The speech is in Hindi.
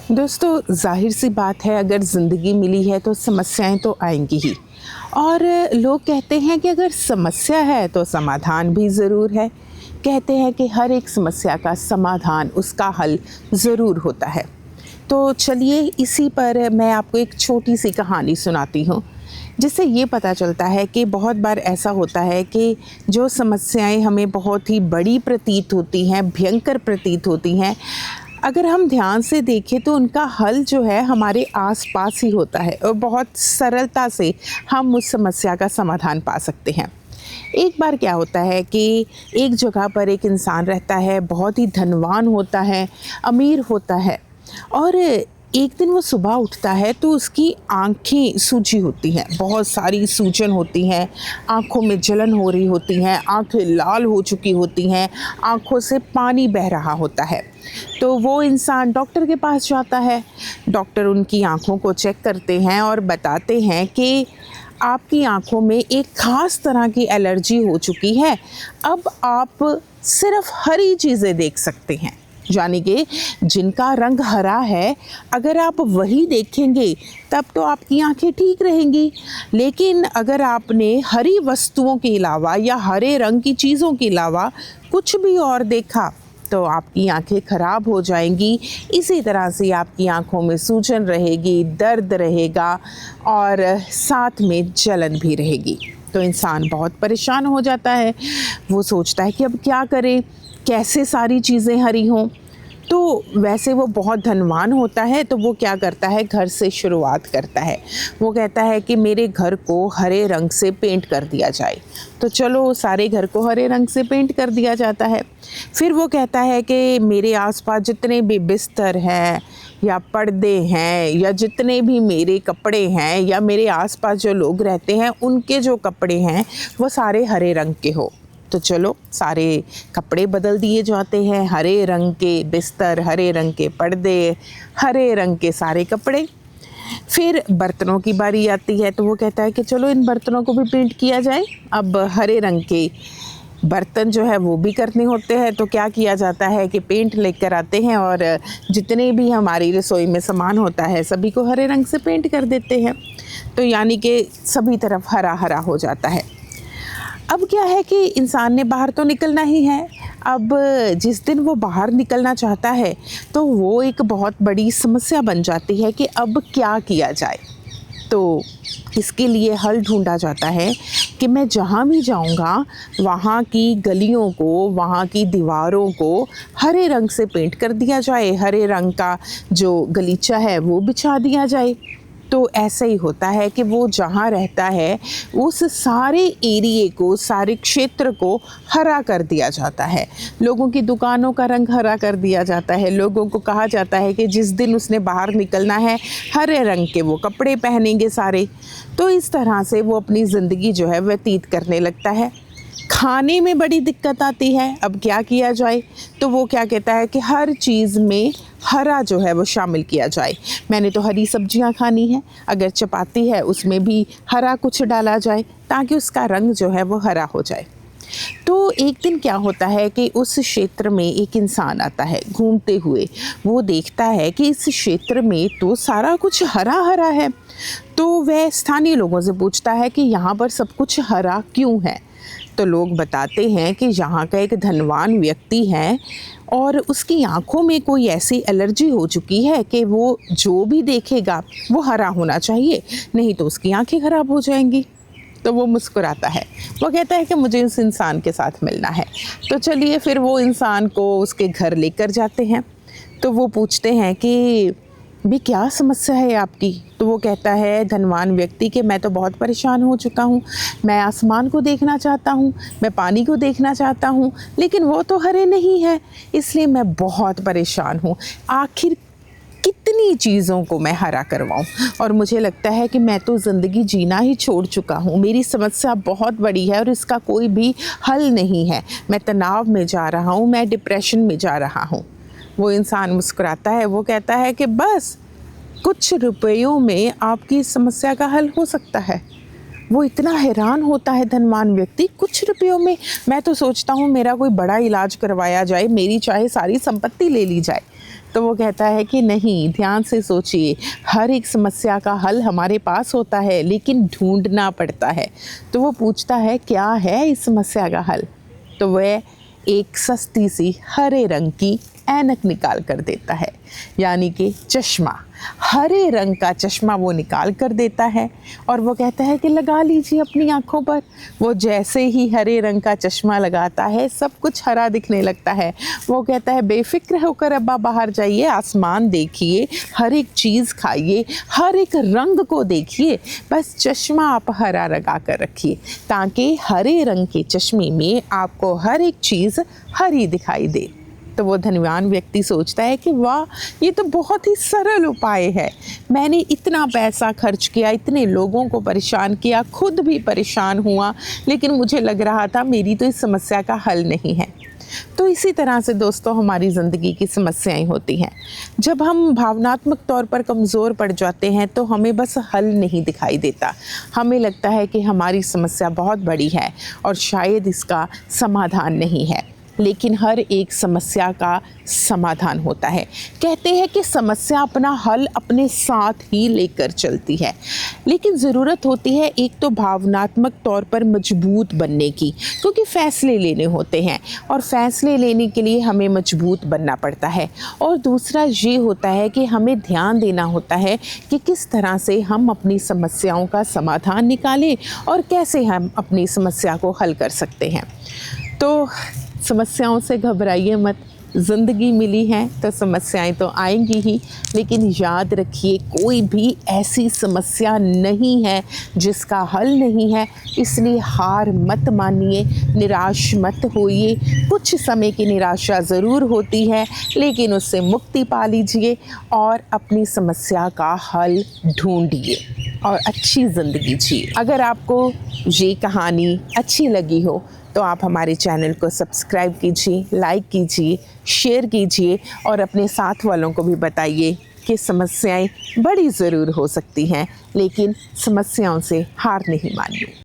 दोस्तों, ज़ाहिर सी बात है, अगर ज़िंदगी मिली है तो समस्याएं तो आएंगी ही। और लोग कहते हैं कि अगर समस्या है तो समाधान भी ज़रूर है। कहते हैं कि हर एक समस्या का समाधान, उसका हल ज़रूर होता है। तो चलिए, इसी पर मैं आपको एक छोटी सी कहानी सुनाती हूँ, जिससे ये पता चलता है कि बहुत बार ऐसा होता है कि जो समस्याएं हमें बहुत ही बड़ी प्रतीत होती हैं, भयंकर प्रतीत होती हैं, अगर हम ध्यान से देखें तो उनका हल जो है हमारे आस-पास ही होता है और बहुत सरलता से हम उस समस्या का समाधान पा सकते हैं। एक बार क्या होता है कि एक जगह पर एक इंसान रहता है, बहुत ही धनवान होता है, अमीर होता है, और एक दिन वो सुबह उठता है तो उसकी आँखें सूजी होती हैं, बहुत सारी सूजन होती हैं, आँखों में जलन हो रही होती हैं, आँखें लाल हो चुकी होती हैं, आँखों से पानी बह रहा होता है। तो वो इंसान डॉक्टर के पास जाता है। डॉक्टर उनकी आँखों को चेक करते हैं और बताते हैं कि आपकी आँखों में एक ख़ास तरह की एलर्जी हो चुकी है। अब आप सिर्फ़ हरी चीज़ें देख सकते हैं, यानी कि जिनका रंग हरा है, अगर आप वही देखेंगे तब तो आपकी आंखें ठीक रहेंगी। लेकिन अगर आपने हरी वस्तुओं के अलावा या हरे रंग की चीज़ों के अलावा कुछ भी और देखा तो आपकी आंखें ख़राब हो जाएंगी। इसी तरह से आपकी आंखों में सूजन रहेगी, दर्द रहेगा और साथ में जलन भी रहेगी। तो इंसान बहुत परेशान हो जाता है। वो सोचता है कि अब क्या करे, कैसे सारी चीज़ें हरी हों। तो वैसे वो बहुत धनवान होता है, तो वो क्या करता है, घर से शुरुआत करता है। वो कहता है कि मेरे घर को हरे रंग से पेंट कर दिया जाए। तो चलो, सारे घर को हरे रंग से पेंट कर दिया जाता है। फिर वो कहता है कि मेरे आसपास जितने भी बिस्तर हैं या पर्दे हैं या जितने भी मेरे कपड़े हैं या मेरे आसपास जो लोग रहते हैं उनके जो कपड़े हैं वो सारे हरे रंग के हो। तो चलो, सारे कपड़े बदल दिए जाते हैं, हरे रंग के बिस्तर, हरे रंग के पर्दे, हरे रंग के सारे कपड़े। फिर बर्तनों की बारी आती है, तो वो कहता है कि चलो इन बर्तनों को भी पेंट किया जाए। अब हरे रंग के बर्तन जो है वो भी करने होते हैं, तो क्या किया जाता है कि पेंट लेकर आते हैं और जितने भी हमारी रसोई में सामान होता है सभी को हरे रंग से पेंट कर देते हैं। तो यानी कि सभी तरफ हरा हरा हो जाता है। अब क्या है कि इंसान ने बाहर तो निकलना ही है। अब जिस दिन वो बाहर निकलना चाहता है तो वो एक बहुत बड़ी समस्या बन जाती है कि अब क्या किया जाए। तो इसके लिए हल ढूंढा जाता है कि मैं जहाँ भी जाऊँगा वहाँ की गलियों को, वहाँ की दीवारों को हरे रंग से पेंट कर दिया जाए, हरे रंग का जो गलीचा है वो बिछा दिया जाए। तो ऐसा ही होता है कि वो जहाँ रहता है उस सारे एरिए को, सारे क्षेत्र को हरा कर दिया जाता है। लोगों की दुकानों का रंग हरा कर दिया जाता है। लोगों को कहा जाता है कि जिस दिन उसने बाहर निकलना है हरे रंग के वो कपड़े पहनेंगे सारे। तो इस तरह से वो अपनी ज़िंदगी जो है व्यतीत करने लगता है। खाने में बड़ी दिक्कत आती है, अब क्या किया जाए। तो वो क्या कहता है कि हर चीज़ में हरा जो है वो शामिल किया जाए। मैंने तो हरी सब्जियां खानी है, अगर चपाती है उसमें भी हरा कुछ डाला जाए ताकि उसका रंग जो है वो हरा हो जाए। तो एक दिन क्या होता है कि उस क्षेत्र में एक इंसान आता है घूमते हुए। वो देखता है कि इस क्षेत्र में तो सारा कुछ हरा हरा है। तो वह स्थानीय लोगों से पूछता है कि यहाँ पर सब कुछ हरा क्यों है। तो लोग बताते हैं कि यहाँ का एक धनवान व्यक्ति है और उसकी आंखों में कोई ऐसी एलर्जी हो चुकी है कि वो जो भी देखेगा वो हरा होना चाहिए, नहीं तो उसकी आंखें खराब हो जाएंगी। तो वो मुस्कुराता है। वो कहता है कि मुझे उस इंसान के साथ मिलना है। तो चलिए, फिर वो इंसान को उसके घर लेकर जाते हैं। तो वो पूछते हैं कि भी क्या समस्या है आपकी। तो वो कहता है, धनवान व्यक्ति, कि मैं तो बहुत परेशान हो चुका हूँ। मैं आसमान को देखना चाहता हूँ, मैं पानी को देखना चाहता हूँ, लेकिन वो तो हरे नहीं है, इसलिए मैं बहुत परेशान हूँ। आखिर कितनी चीज़ों को मैं हरा करवाऊँ, और मुझे लगता है कि मैं तो ज़िंदगी जीना ही छोड़ चुका हूँ। मेरी समस्या बहुत बड़ी है और इसका कोई भी हल नहीं है। मैं तनाव में जा रहा हूँ, मैं डिप्रेशन में जा रहा हूँ। वो इंसान मुस्कुराता है। वो कहता है कि बस कुछ रुपयों में आपकी समस्या का हल हो सकता है। वो इतना हैरान होता है धनवान व्यक्ति, कुछ रुपयों में? मैं तो सोचता हूँ मेरा कोई बड़ा इलाज करवाया जाए, मेरी चाहे सारी संपत्ति ले ली जाए। तो वो कहता है कि नहीं, ध्यान से सोचिए, हर एक समस्या का हल हमारे पास होता है लेकिन ढूंढना पड़ता है। तो वो पूछता है क्या है इस समस्या का हल। तो वह एक सस्ती सी हरे रंग की ऐनक निकाल कर देता है, यानी कि चश्मा, हरे रंग का चश्मा वो निकाल कर देता है और वो कहता है कि लगा लीजिए अपनी आँखों पर। वो जैसे ही हरे रंग का चश्मा लगाता है सब कुछ हरा दिखने लगता है। वो कहता है बेफिक्र होकर अब्बा बाहर जाइए, आसमान देखिए, हर एक चीज़ खाइए, हर एक रंग को देखिए, बस चश्मा आप हरा लगा कर रखिए ताकि हरे रंग के चश्मे में आपको हर एक चीज़ हरी दिखाई दे। तो वो धनवान व्यक्ति सोचता है कि वाह, ये तो बहुत ही सरल उपाय है। मैंने इतना पैसा खर्च किया, इतने लोगों को परेशान किया, खुद भी परेशान हुआ, लेकिन मुझे लग रहा था मेरी तो इस समस्या का हल नहीं है। तो इसी तरह से दोस्तों हमारी ज़िंदगी की समस्याएं होती हैं। जब हम भावनात्मक तौर पर कमज़ोर पड़ जाते हैं तो हमें बस हल नहीं दिखाई देता। हमें लगता है कि हमारी समस्या बहुत बड़ी है और शायद इसका समाधान नहीं है, लेकिन हर एक समस्या का समाधान होता है। कहते हैं कि समस्या अपना हल अपने साथ ही लेकर चलती है, लेकिन ज़रूरत होती है एक तो भावनात्मक तौर पर मजबूत बनने की, क्योंकि फ़ैसले लेने होते हैं और फ़ैसले लेने के लिए हमें मजबूत बनना पड़ता है। और दूसरा ये होता है कि हमें ध्यान देना होता है कि किस तरह से हम अपनी समस्याओं का समाधान निकालें और कैसे हम अपनी समस्या को हल कर सकते हैं। तो समस्याओं से घबराइए मत, ज़िंदगी मिली है तो समस्याएं तो आएंगी ही, लेकिन याद रखिए कोई भी ऐसी समस्या नहीं है जिसका हल नहीं है। इसलिए हार मत मानिए, निराश मत होइए। कुछ समय की निराशा ज़रूर होती है, लेकिन उससे मुक्ति पा लीजिए और अपनी समस्या का हल ढूंढिए और अच्छी ज़िंदगी जिए। अगर आपको ये कहानी अच्छी लगी हो तो आप हमारे चैनल को सब्सक्राइब कीजिए, लाइक कीजिए, शेयर कीजिए और अपने साथ वालों को भी बताइए कि समस्याएं बड़ी ज़रूर हो सकती हैं, लेकिन समस्याओं से हार नहीं मानिए।